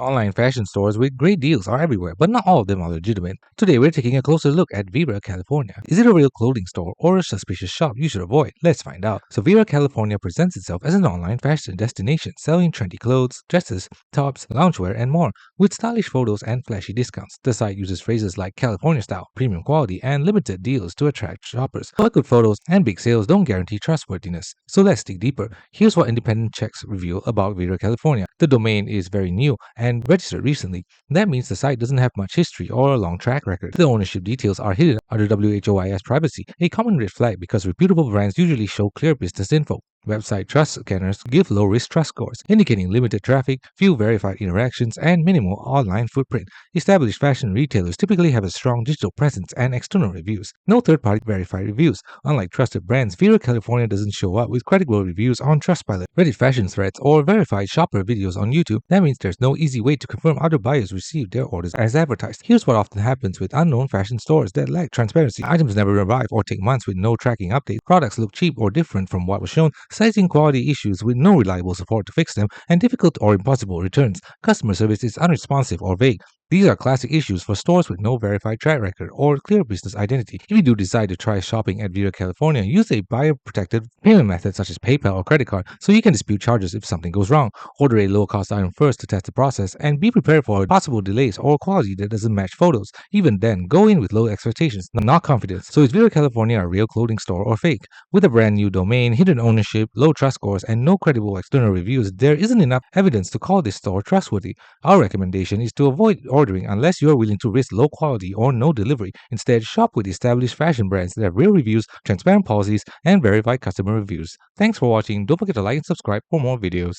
Online fashion stores with great deals are everywhere, but not all of them are legitimate. Today, we're taking a closer look at Vera California. Is it a real clothing store or a suspicious shop you should avoid? Let's find out. So, Vera California presents itself as an online fashion destination selling trendy clothes, dresses, tops, loungewear, and more. With stylish photos and flashy discounts, the site uses phrases like California style, premium quality, and limited deals to attract shoppers. But good photos and big sales don't guarantee trustworthiness. So, let's dig deeper. Here's what independent checks reveal about Vera California. The domain is very new and registered recently. That means the site doesn't have much history or a long track record. The ownership details are hidden under WHOIS privacy, a common red flag because reputable brands usually show clear business info. Website trust scanners give low risk trust scores, indicating limited traffic, few verified interactions, and minimal online footprint. Established fashion retailers typically have a strong digital presence and external reviews. No third party verified reviews. Unlike trusted brands, Vera California doesn't show up with credible reviews on Trustpilot, Reddit fashion threads, or verified shopper videos on YouTube. That means there's no easy way to confirm other buyers received their orders as advertised. Here's what often happens with unknown fashion stores that lack transparency. Items never arrive or take months with no tracking updates. Products look cheap or different from what was shown, citing quality issues with no reliable support to fix them, and difficult or impossible returns. Customer service is unresponsive or vague. These are classic issues for stores with no verified track record or clear business identity. If you do decide to try shopping at Vera California, use a buyer-protected payment method such as PayPal or credit card so you can dispute charges if something goes wrong. Order a low-cost item first to test the process and be prepared for possible delays or quality that doesn't match photos. Even then, go in with low expectations, not confidence. So is Vera California a real clothing store or fake? With a brand new domain, hidden ownership, low trust scores, and no credible external reviews, there isn't enough evidence to call this store trustworthy. Our recommendation is to avoid ordering unless you are willing to risk low quality or no delivery. Instead, shop with established fashion brands that have real reviews, transparent policies, and verified customer reviews. Thanks for watching. Don't forget to like and subscribe for more videos.